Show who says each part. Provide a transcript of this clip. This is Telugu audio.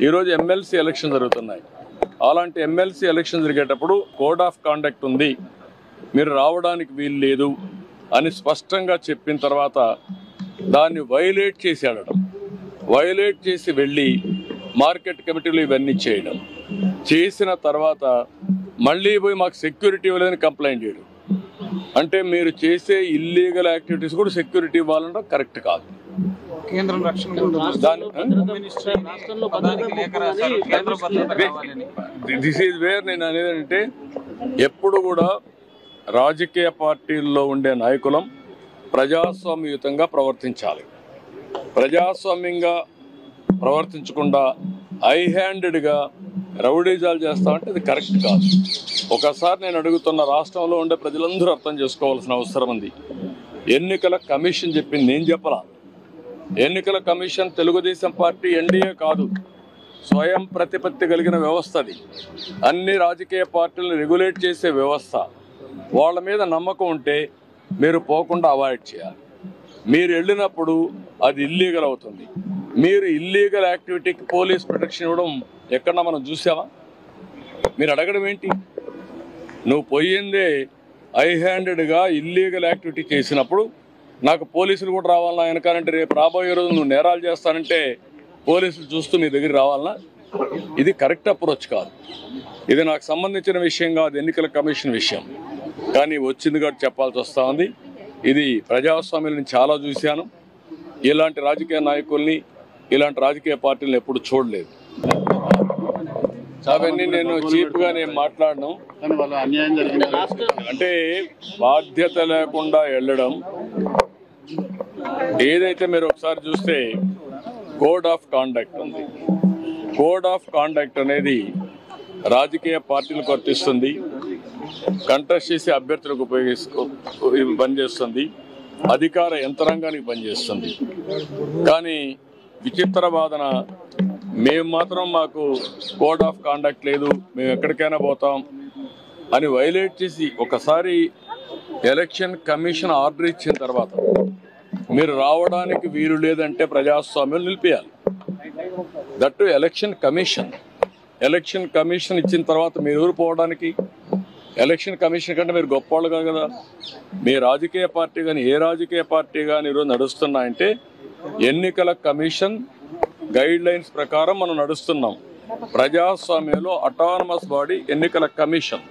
Speaker 1: ఈరోజు ఎమ్మెల్సీ ఎలక్షన్ జరుగుతున్నాయి. అలాంటి ఎమ్మెల్సీ ఎలక్షన్ జరిగేటప్పుడు కోడ్ ఆఫ్ కాండక్ట్ ఉంది, మీరు రావడానికి వీలు లేదు అని స్పష్టంగా చెప్పిన తర్వాత దాన్ని వైలేట్ చేసి ఆడటం, వైలేట్ చేసి వెళ్ళి మార్కెట్ కమిటీలు ఇవన్నీ చేయడం, చేసిన తర్వాత మళ్ళీ పోయి మాకు సెక్యూరిటీ ఇవ్వలేదని కంప్లైంట్ చేయడం. అంటే మీరు చేసే ఇల్లీగల్ యాక్టివిటీస్ కూడా సెక్యూరిటీ ఇవ్వాలంటే కరెక్ట్ కాదు. దిస్ ఈజ్ వేర్ నేను అనేదంటే ఎప్పుడు కూడా రాజకీయ పార్టీల్లో ఉండే నాయకులం ప్రజాస్వామ్యయుతంగా ప్రవర్తించాలి. ప్రజాస్వామ్యంగా ప్రవర్తించకుండా హై హ్యాండెడ్గా రౌడీజాలు చేస్తామంటే అది కరెక్ట్ కాదు. ఒకసారి నేను అడుగుతున్న, రాష్ట్రంలో ఉండే ప్రజలందరూ అర్థం చేసుకోవాల్సిన అవసరం ఉంది. ఎన్నికల కమిషన్ చెప్పింది, నేను చెప్పలా. ఎన్నికల కమిషన్ తెలుగుదేశం పార్టీ ఎన్డీఏ కాదు, స్వయం ప్రతిపత్తి కలిగిన వ్యవస్థ. అది అన్ని రాజకీయ పార్టీలను రెగ్యులేట్ చేసే వ్యవస్థ. వాళ్ళ మీద నమ్మకం ఉంటే మీరు పోకుండా అవాయిడ్ చేయాలి. మీరు వెళ్ళినప్పుడు అది ఇల్లీగల్ అవుతుంది. మీరు ఇల్లీగల్ యాక్టివిటీకి పోలీస్ ప్రొటెక్షన్ ఇవ్వడం ఎక్కడన్నా మనం చూసామా? మీరు అడగడం ఏంటి? నువ్వు పోయిందే హై హ్యాండెడ్గా ఇల్లీగల్ యాక్టివిటీ చేసినప్పుడు నాకు పోలీసులు కూడా రావాలన్నా వెనకాలంటే రేపు రాబోయే రోజు నువ్వు నేరాలు చేస్తానంటే పోలీసులు చూస్తూ మీ దగ్గర రావాలన్నా? ఇది కరెక్ట్ అప్రోచ్ కాదు. ఇది నాకు సంబంధించిన విషయం కాదు, ఎన్నికల కమిషన్ విషయం. కానీ వచ్చింది కాబట్టి చెప్పాల్సి వస్తూ ఉంది. ఇది ప్రజాస్వామ్యాన్ని చాలా చూశాను. ఇలాంటి రాజకీయ నాయకుల్ని, ఇలాంటి రాజకీయ పార్టీలను ఎప్పుడు చూడలేదు. అవన్నీ నేను చీప్గా నేను మాట్లాడను. అంటే బాధ్యత లేకుండా వెళ్ళడం. ఏదైతే మీరు ఒకసారి చూస్తే కోడ్ ఆఫ్ కాండక్ట్ ఉంది. కోడ్ ఆఫ్ కాండక్ట్ అనేది రాజకీయ పార్టీలకు వర్తిస్తుంది, కంటెస్ట్ చేసే అభ్యర్థులకు పనిచేస్తుంది, అధికార యంత్రాంగానికి పనిచేస్తుంది. కానీ విచిత్ర వాదన, మేము మాత్రం మాకు కోడ్ ఆఫ్ కాండక్ట్ లేదు, మేము ఎక్కడికైనా పోతాం అని వైలేట్ చేసి ఒకసారి ఎలక్షన్ కమిషన్ ఆర్డర్ ఇచ్చిన తర్వాత మీరు రావడానికి వీలు లేదంటే ప్రజాస్వామ్యం నిలిపేయాలి. దట్టు ఎలక్షన్ కమిషన్ ఇచ్చిన తర్వాత మీరు ఊరు పోవడానికి? ఎలక్షన్ కమిషన్ కంటే మీరు గొప్పవాళ్ళు కాదు కదా. మీ రాజకీయ పార్టీ కానీ ఏ రాజకీయ పార్టీ కానీ ఈరోజు నడుస్తున్నాయంటే ఎన్నికల కమిషన్ గైడ్ లైన్స్ ప్రకారం మనం నడుస్తున్నాం. ప్రజాస్వామ్యంలో అటానమస్ బాడీ ఎన్నికల కమిషన్.